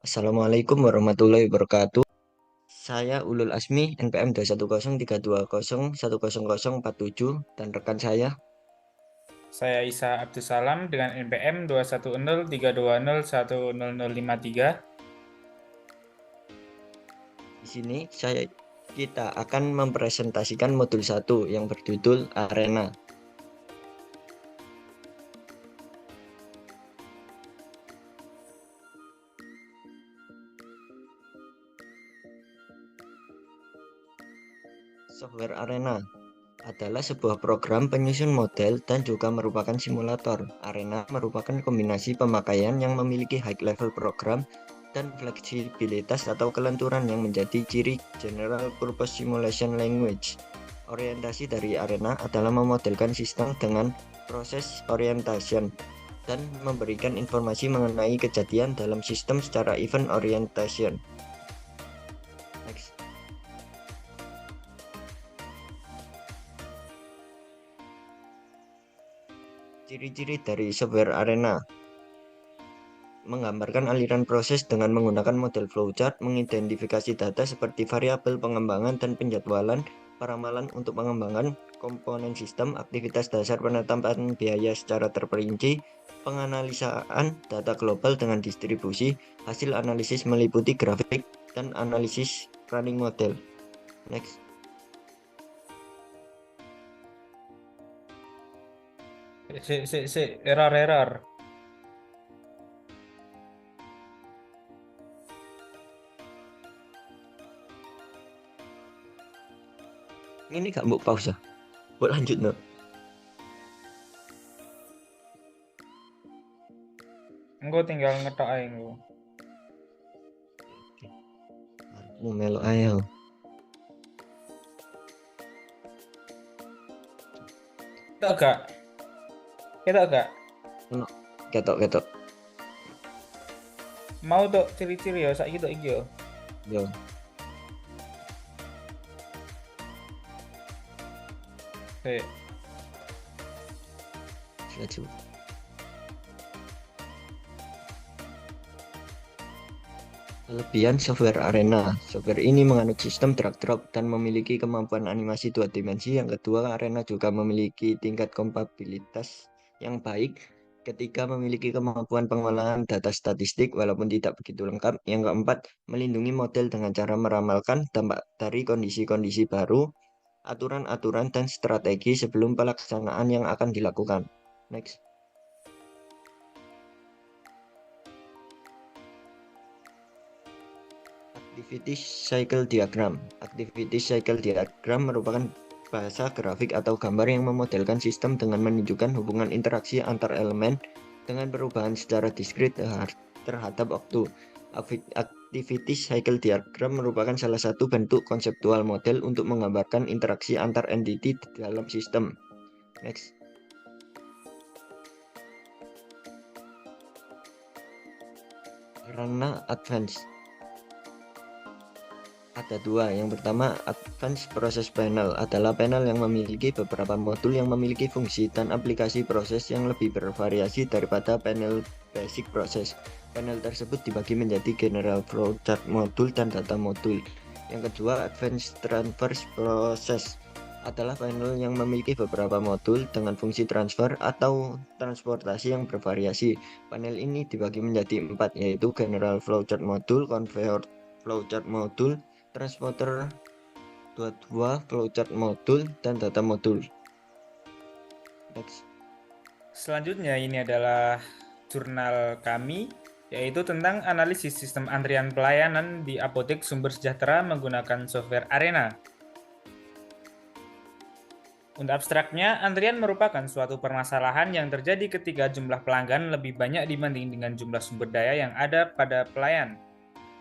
Assalamualaikum warahmatullahi wabarakatuh. Saya Ulul Asmi, NPM 21032010047 dan rekan saya. Saya Isa Abdussalam dengan NPM 21032010053. Di sini kita akan mempresentasikan modul 1 yang berjudul Arena. Software Arena adalah sebuah program penyusun model dan juga merupakan simulator. Arena merupakan kombinasi pemakaian yang memiliki high level program dan fleksibilitas atau kelenturan yang menjadi ciri General Purpose Simulation Language. Orientasi dari Arena adalah memodelkan sistem dengan proses orientation dan memberikan informasi mengenai kejadian dalam sistem secara event orientation. Next. Ciri-ciri dari software Arena menggambarkan aliran proses dengan menggunakan model flowchart, mengidentifikasi data seperti variabel pengembangan dan penjadwalan, peramalan untuk pengembangan komponen sistem, aktivitas dasar penetapan biaya secara terperinci, penganalisaan data global dengan distribusi, hasil analisis meliputi grafik, dan analisis running model. Next. Error. Ini gak mau pause ya? Buat lanjut no? Engko tinggal ngetok ae engko. Mau melo ayo. Ketok gak? Ketok gak? No. Ketok. Mau tok ciri-ciri ya saiki tok iki ya. Yo. Sik. Lanjut. Kelebihan software Arena. Software ini menganut sistem drag drop dan memiliki kemampuan animasi dua dimensi. Yang kedua, Arena juga memiliki tingkat kompatibilitas yang baik ketika memiliki kemampuan pengolahan data statistik walaupun tidak begitu lengkap. Yang keempat, melindungi model dengan cara meramalkan dampak dari kondisi-kondisi baru, aturan-aturan dan strategi sebelum pelaksanaan yang akan dilakukan. Next. Activity Cycle Diagram. Activity Cycle Diagram merupakan bahasa grafik atau gambar yang memodelkan sistem dengan menunjukkan hubungan interaksi antar elemen dengan perubahan secara diskrit terhadap waktu. Activity Cycle Diagram merupakan salah satu bentuk konseptual model untuk menggambarkan interaksi antar entity di dalam sistem. Next. Arena Advanced. Ada dua. Yang pertama, Advanced Process Panel adalah panel yang memiliki beberapa modul yang memiliki fungsi dan aplikasi proses yang lebih bervariasi daripada panel Basic Process. Panel tersebut dibagi menjadi General Flowchart Modul dan Data Modul. Yang kedua, Advanced Transfer Process adalah panel yang memiliki beberapa modul dengan fungsi transfer atau transportasi yang bervariasi. Panel ini dibagi menjadi empat, yaitu General Flowchart Modul, Conveyor Flowchart Modul, Transporter 22, Flowchart Modul, dan Data Modul. Next. Selanjutnya ini adalah jurnal kami yaitu tentang analisis sistem antrian pelayanan di apotek sumber sejahtera menggunakan software Arena. Untuk abstraknya, antrian merupakan suatu permasalahan yang terjadi ketika jumlah pelanggan lebih banyak dibanding dengan jumlah sumber daya yang ada pada pelayan,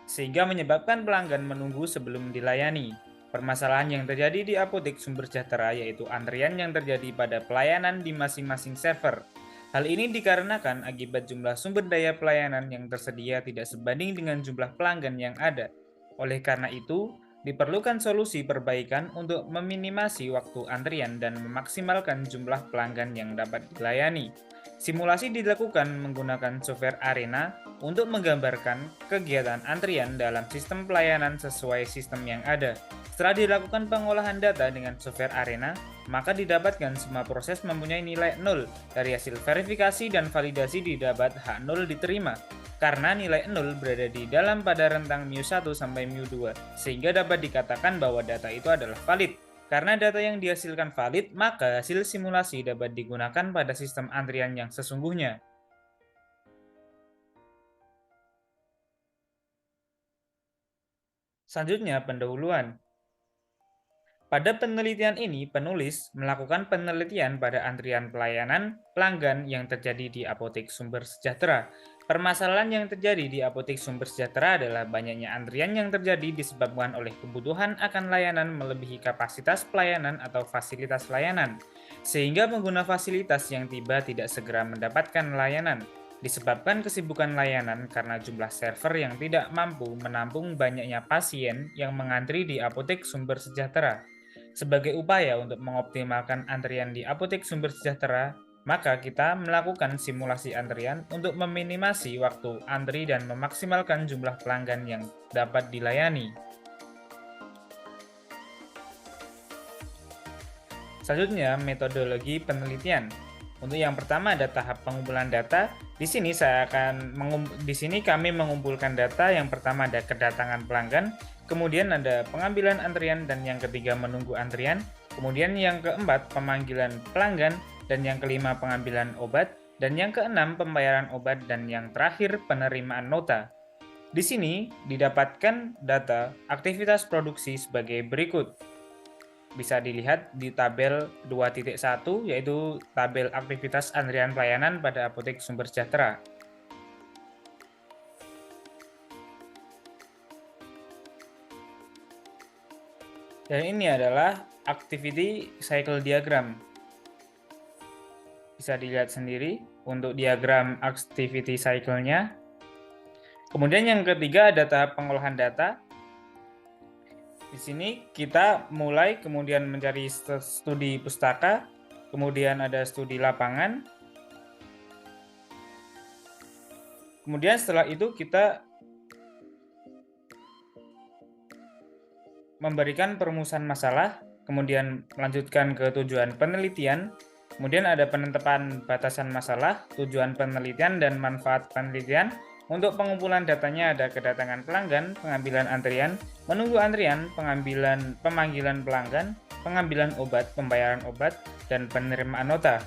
sehingga menyebabkan pelanggan menunggu sebelum dilayani. Permasalahan yang terjadi di apotek sumber sejahtera yaitu antrian yang terjadi pada pelayanan di masing-masing server. Hal ini dikarenakan akibat jumlah sumber daya pelayanan yang tersedia tidak sebanding dengan jumlah pelanggan yang ada. Oleh karena itu, diperlukan solusi perbaikan untuk meminimasi waktu antrian dan memaksimalkan jumlah pelanggan yang dapat dilayani. Simulasi dilakukan menggunakan software Arena untuk menggambarkan kegiatan antrian dalam sistem pelayanan sesuai sistem yang ada. Setelah dilakukan pengolahan data dengan software Arena, maka didapatkan semua proses mempunyai nilai 0. Dari hasil verifikasi dan validasi didapat H0 diterima, karena nilai 0 berada di dalam pada rentang mu1 sampai mu2, sehingga dapat dikatakan bahwa data itu adalah valid. Karena data yang dihasilkan valid, maka hasil simulasi dapat digunakan pada sistem antrian yang sesungguhnya. Selanjutnya, pendahuluan. Pada penelitian ini, penulis melakukan penelitian pada antrian pelayanan pelanggan yang terjadi di Apotek Sumber Sejahtera. Permasalahan yang terjadi di Apotek Sumber Sejahtera adalah banyaknya antrian yang terjadi disebabkan oleh kebutuhan akan layanan melebihi kapasitas pelayanan atau fasilitas layanan, sehingga pengguna fasilitas yang tiba tidak segera mendapatkan layanan. Disebabkan kesibukan layanan karena jumlah server yang tidak mampu menampung banyaknya pasien yang mengantri di Apotek Sumber Sejahtera. Sebagai upaya untuk mengoptimalkan antrian di Apotek Sumber Sejahtera, maka kita melakukan simulasi antrian untuk meminimasi waktu antri dan memaksimalkan jumlah pelanggan yang dapat dilayani. Selanjutnya, metodologi penelitian. Untuk yang pertama ada tahap pengumpulan data. Di sini kami mengumpulkan data. Yang pertama ada kedatangan pelanggan, kemudian ada pengambilan antrian, dan yang ketiga menunggu antrian. Kemudian yang keempat pemanggilan pelanggan, dan yang kelima pengambilan obat, dan yang keenam pembayaran obat, dan yang terakhir penerimaan nota. Di sini didapatkan data aktivitas produksi sebagai berikut. Bisa dilihat di tabel 2.1, yaitu tabel aktivitas antrian pelayanan pada Apotek Sumber Sejahtera. Dan ini adalah activity cycle diagram. Bisa dilihat sendiri untuk diagram activity cycle-nya. Kemudian yang ketiga ada tahap pengolahan data. Di sini kita mulai kemudian mencari studi pustaka, kemudian ada studi lapangan. Kemudian setelah itu kita memberikan perumusan masalah, kemudian melanjutkan ke tujuan penelitian, kemudian ada penetapan batasan masalah, tujuan penelitian, dan manfaat penelitian. Untuk pengumpulan datanya ada kedatangan pelanggan, pengambilan antrian, menunggu antrian, pemanggilan pelanggan, pengambilan obat, pembayaran obat, dan penerimaan nota.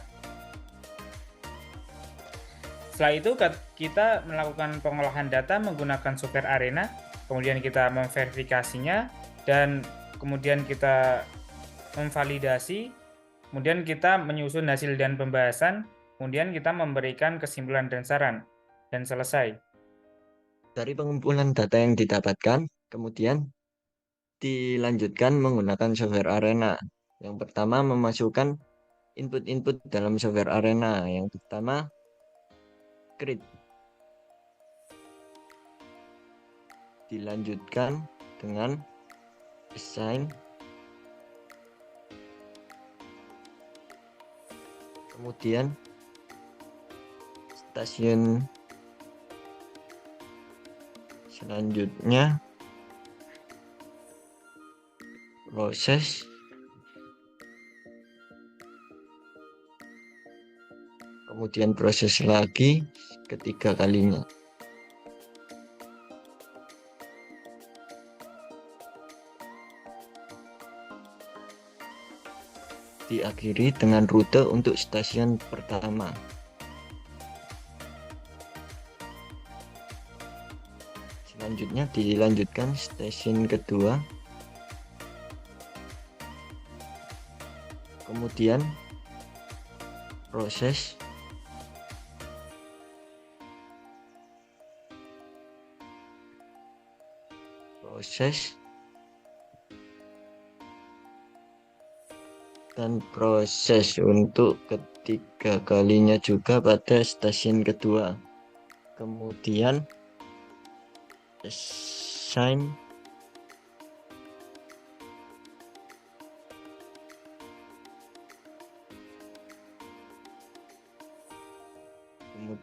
Setelah itu kita melakukan pengolahan data menggunakan software Arena, kemudian kita memverifikasinya, dan kemudian kita memvalidasi, kemudian kita menyusun hasil dan pembahasan, kemudian kita memberikan kesimpulan dan saran, dan selesai. Dari pengumpulan data yang didapatkan, kemudian dilanjutkan menggunakan software Arena. Yang pertama memasukkan input-input dalam software Arena. Yang pertama create. Dilanjutkan dengan assign. Kemudian stasiun selanjutnya proses, kemudian proses lagi ketiga kalinya. Diakhiri dengan rute untuk stasiun pertama. Selanjutnya dilanjutkan stasiun kedua. Kemudian proses, dan proses untuk ketiga kalinya juga pada stasiun kedua. Kemudian assign,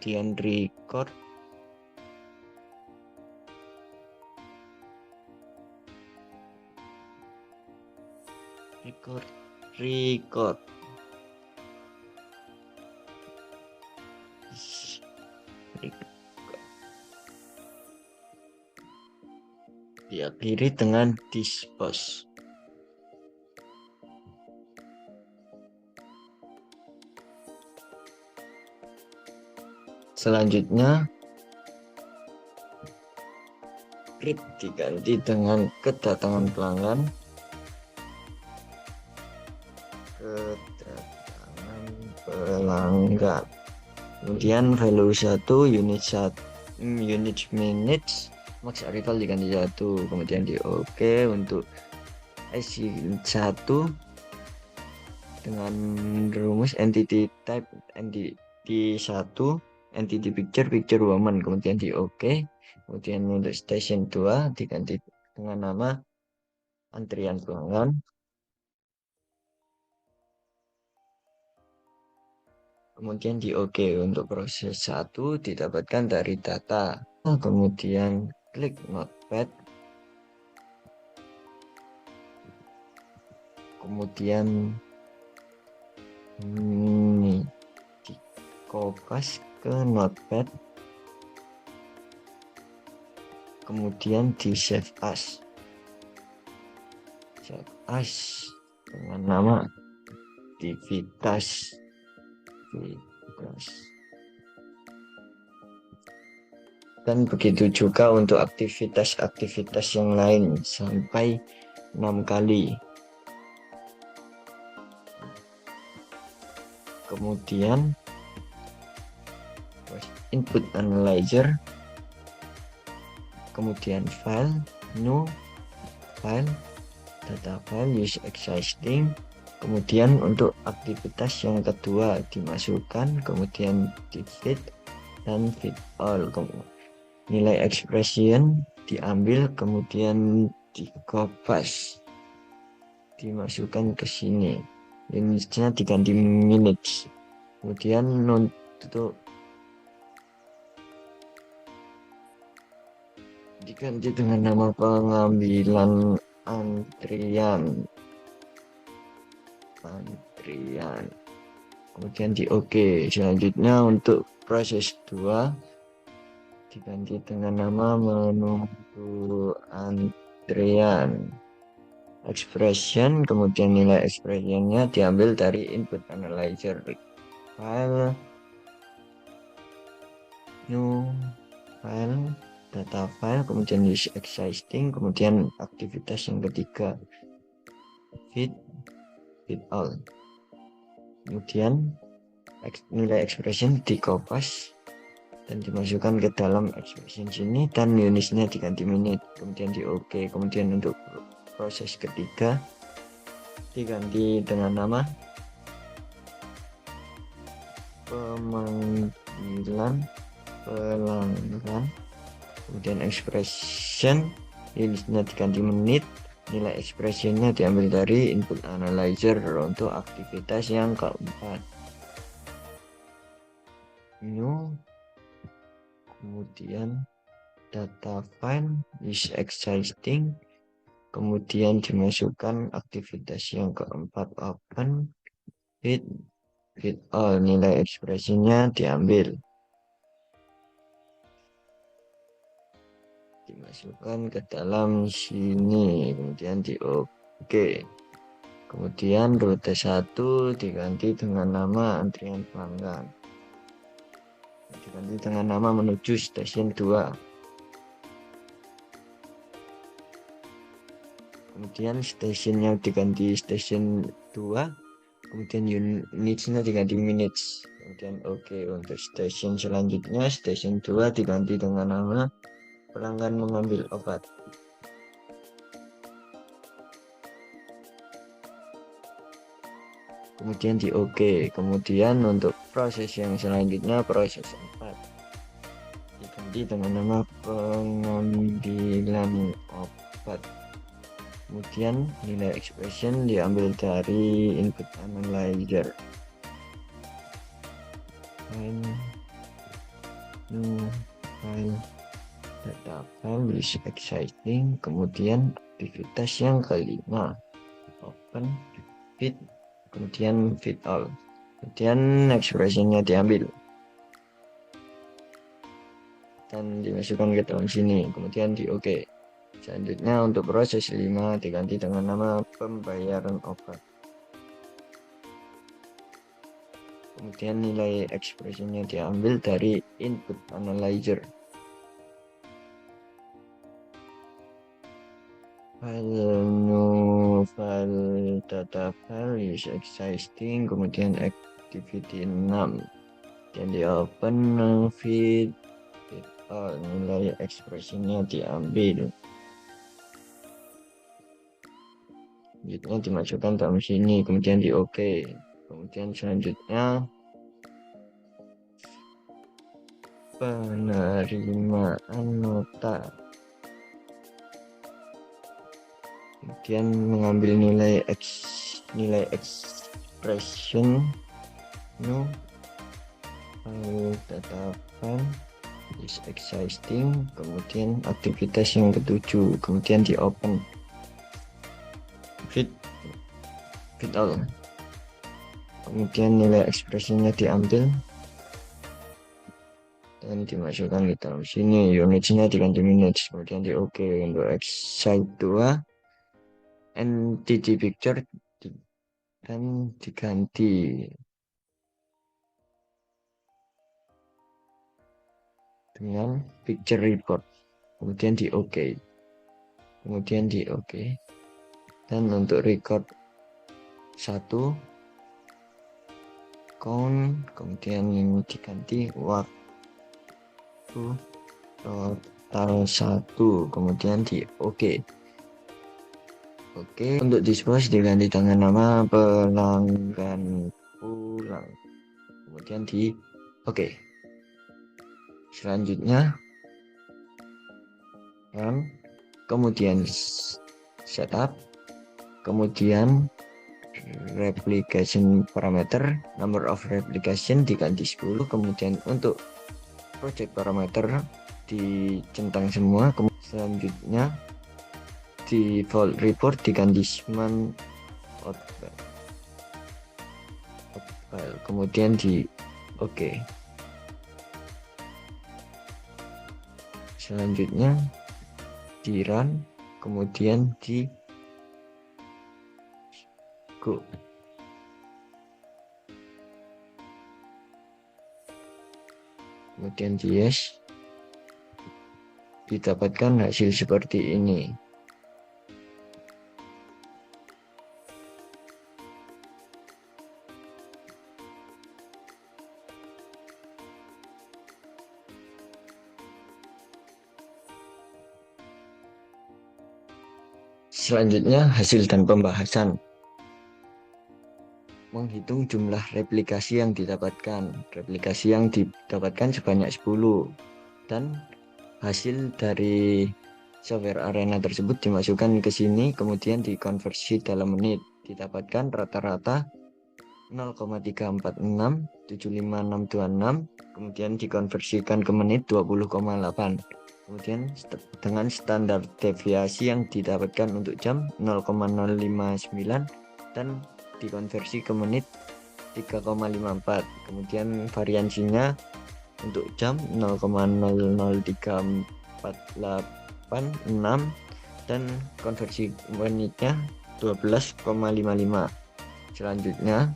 kemudian record, record. Diakhiri dengan dispose. Selanjutnya read diganti dengan kedatangan pelanggan. Kemudian value 1 unit minutes max arrival diganti 1, kemudian di OK. Untuk IC1 dengan rumus entity type entity 1 entity picture woman, kemudian di OK. Kemudian untuk station 2 diganti dengan nama antrian pelanggan. Kemudian di OK. Untuk proses 1 didapatkan dari data. Kemudian klik notepad. Kemudian ini dikopas ke notepad. Kemudian di save as. Save as dengan nama aktivitas. Dan begitu juga untuk aktivitas-aktivitas yang lain sampai 6 kali. Kemudian input analyzer, kemudian file, new file, data file, use existing. Kemudian untuk aktivitas yang kedua dimasukkan, kemudian di fit dan fit all. Nilai expression diambil, kemudian dikopas, dimasukkan ke sini. Unitnya diganti minutes. Kemudian untuk diganti dengan nama pengambilan antrian. Kemudian di OK. Selanjutnya untuk proses 2 diganti dengan nama menunggu antrian expression, kemudian nilai expressionnya diambil dari input analyzer, file, new file, data file, kemudian use existing. Kemudian aktivitas yang ketiga fit all. Kemudian nilai expression dikopas dan dimasukkan ke dalam expression sini, dan unitnya diganti menit, kemudian di OK. Kemudian untuk proses ketiga diganti dengan nama pemanggilan pelanggan, kemudian expression unitnya diganti menit, nilai expressionnya diambil dari input analyzer untuk aktivitas yang keempat, new, kemudian data file is existing, kemudian dimasukkan aktivitas yang keempat, open, fit all, nilai ekspresinya diambil, dimasukkan ke dalam sini, kemudian di OK. Kemudian rute 1 diganti dengan nama antrian pelanggan, diganti dengan nama menuju stasiun 2. Kemudian stasiunnya diganti stasiun 2, kemudian unitnya diganti minutes, kemudian OK. Untuk stasiun selanjutnya, stasiun 2 diganti dengan nama pelanggan mengambil obat, kemudian di OK. Kemudian untuk proses yang selanjutnya, proses 4 diganti dengan nama pengambilan obat, kemudian nilai expression diambil dari input analyzer, new file data file is exciting, kemudian aktivitas yang kelima open fit, kemudian fit all, kemudian ekspresinya diambil dan dimasukkan ke dalam sini, kemudian di OK. Selanjutnya untuk proses 5 diganti dengan nama pembayaran obat. Kemudian nilai ekspresinya diambil dari input analyzer. File new file data file is existing, kemudian activity 6. Dan di open fit nilai ekspresinya diambil. Selanjutnya dimasukkan dalam sini, kemudian di OK. Kemudian selanjutnya penerimaan nota, kemudian mengambil nilai expression new file data file is existing, kemudian aktivitas yang ketujuh, kemudian di open fit all, kemudian nilai ekspresinya diambil dan dimasukkan ke dalam sini, unitsnya diganti minutes, kemudian di OK. Untuk excite 2 entity picture dan diganti dengan picture report, kemudian di OK, dan untuk record 1 count, kemudian diganti waktu total 1, kemudian di OK. Untuk dispose diganti dengan nama pelanggan pulang, kemudian di OK. Selanjutnya run, kemudian setup, kemudian replication parameter, number of replication diganti 10, kemudian untuk project parameter dicentang semua. Selanjutnya default report diganti man out file, kemudian di OK. Selanjutnya di run, kemudian di go. Kemudian di yes, didapatkan hasil seperti ini. Selanjutnya hasil dan pembahasan. Menghitung jumlah replikasi yang didapatkan. Replikasi yang didapatkan sebanyak 10. Dan hasil dari software arena tersebut dimasukkan ke sini, kemudian dikonversi dalam menit. Didapatkan rata-rata 0,3467526, kemudian dikonversikan ke menit 20,8. Kemudian dengan standar deviasi yang didapatkan untuk jam 0,059 dan dikonversi ke menit 3,54. Kemudian variansinya untuk jam 0,003486 dan konversi menitnya 12,55. Selanjutnya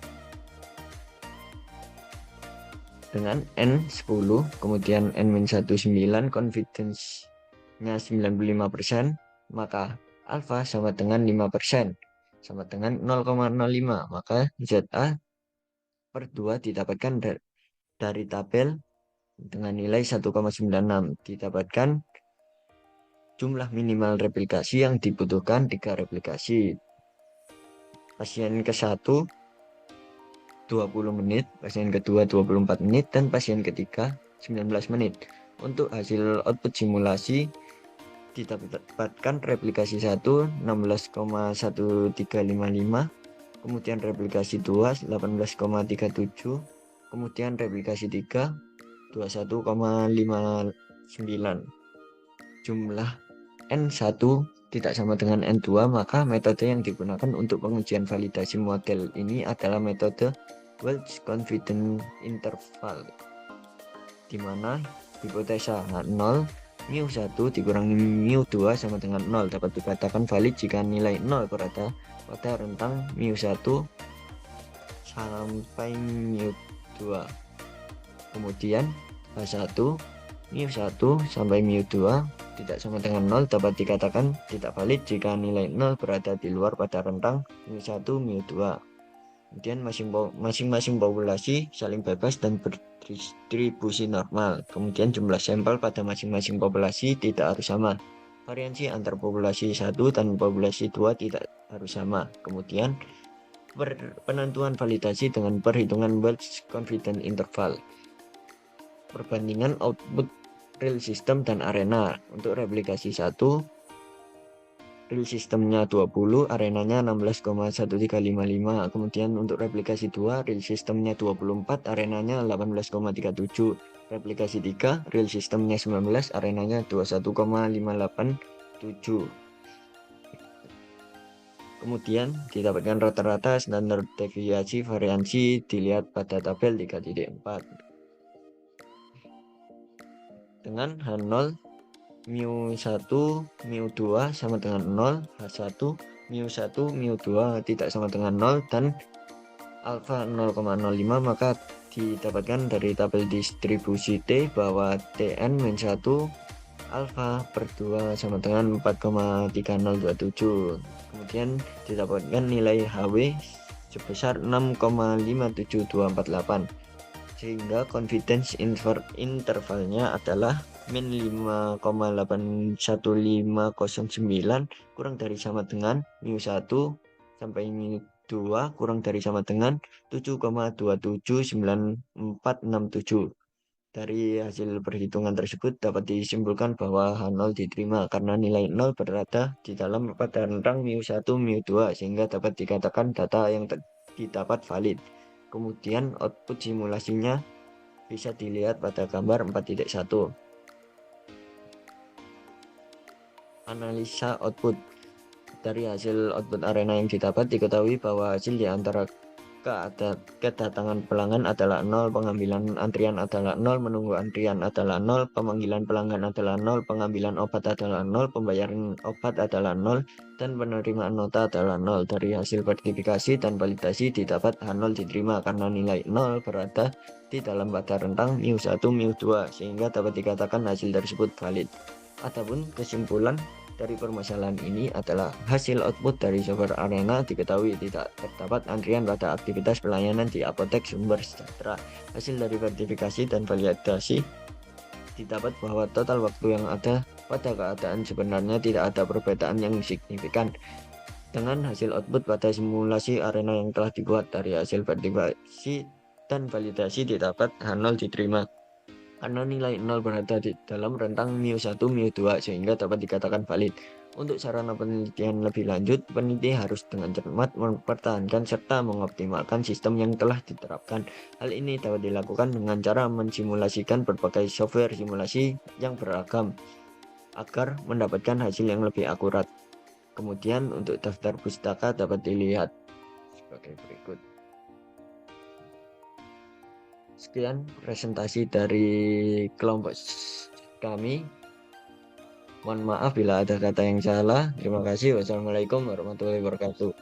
dengan N10, kemudian N-19, confidence-nya 95%, maka alpha sama dengan 5%, sama dengan 0,05, maka ZA per 2 didapatkan dari tabel dengan nilai 1,96, didapatkan jumlah minimal replikasi yang dibutuhkan 3 replikasi. Pasien ke-1 20 menit, pasien kedua 24 menit, dan pasien ketiga 19 menit. Untuk hasil output simulasi didapatkan replikasi 1 16,1355, kemudian replikasi 2 18,37, kemudian replikasi 3 21,59. Jumlah N1 tidak sama dengan N2, maka metode yang digunakan untuk pengujian validasi model ini adalah metode Welch Confidence Interval, di mana hipotesa H0 μ1 dikurangi μ2 sama dengan 0 dapat dikatakan valid jika nilai 0 berada pada rentang μ1 sampai μ2. Kemudian H1 μ1 sampai μ2 tidak sama dengan 0 dapat dikatakan tidak valid jika nilai 0 berada di luar pada rentang μ1 μ2. Kemudian masing-masing populasi saling bebas dan berdistribusi normal. Kemudian jumlah sampel pada masing-masing populasi tidak harus sama. Variansi antar populasi 1 dan populasi 2 tidak harus sama. Kemudian penentuan validasi dengan perhitungan Welch Confidence Interval. Perbandingan output real system dan arena. Untuk replikasi 1, real systemnya 20, arenanya 16,1355. Kemudian untuk replikasi 2, real systemnya 24, arenanya 18,37. Replikasi 3, real systemnya 19, arenanya 21,587. Kemudian didapatkan rata-rata standar deviasi variansi dilihat pada tabel 3.4. Dengan H0 μ1 μ2 sama dengan 0, H1 μ1 μ2 tidak sama dengan 0, dan alfa 0,05, maka didapatkan dari tabel distribusi T bahwa Tn-1 alfa per 2 sama dengan 4,3027. Kemudian didapatkan nilai HW sebesar 6,57248, sehingga confidence intervalnya adalah min 5,81509 kurang dari sama dengan μ1 sampai μ2 kurang dari sama dengan 7,279467. Dari hasil perhitungan tersebut dapat disimpulkan bahwa H0 diterima karena nilai 0 berada di dalam pada rentang μ1 μ2, sehingga dapat dikatakan data yang didapat valid. Kemudian output simulasinya bisa dilihat pada gambar 4.1. Analisa output. Dari hasil output arena yang didapat diketahui bahwa hasil di antara kedatangan pelanggan adalah 0, pengambilan antrian adalah 0, menunggu antrian adalah 0, pemanggilan pelanggan adalah 0, pengambilan obat adalah 0, pembayaran obat adalah 0, dan penerimaan nota adalah 0. Dari hasil verifikasi dan validasi didapat H0 diterima karena nilai 0 berada di dalam pada rentang μ1 μ2, sehingga dapat dikatakan hasil tersebut valid. Adapun kesimpulan dari permasalahan ini adalah hasil output dari software arena diketahui tidak terdapat antrian pada aktivitas pelayanan di apotek Sumber Sejahtera. Hasil dari verifikasi dan validasi didapat bahwa total waktu yang ada pada keadaan sebenarnya tidak ada perbedaan yang signifikan dengan hasil output pada simulasi arena yang telah dibuat. Dari hasil verifikasi dan validasi didapat H0 diterima karena nilai 0 berada di dalam rentang μ1 μ2, sehingga dapat dikatakan valid. Untuk sarana penelitian lebih lanjut, peneliti harus dengan cermat mempertahankan serta mengoptimalkan sistem yang telah diterapkan. Hal ini dapat dilakukan dengan cara mensimulasikan berbagai software simulasi yang beragam agar mendapatkan hasil yang lebih akurat. Kemudian untuk daftar pustaka dapat dilihat sebagai berikut. Sekian presentasi dari kelompok kami. Mohon maaf bila ada kata yang salah. Terima kasih. Wassalamualaikum warahmatullahi wabarakatuh.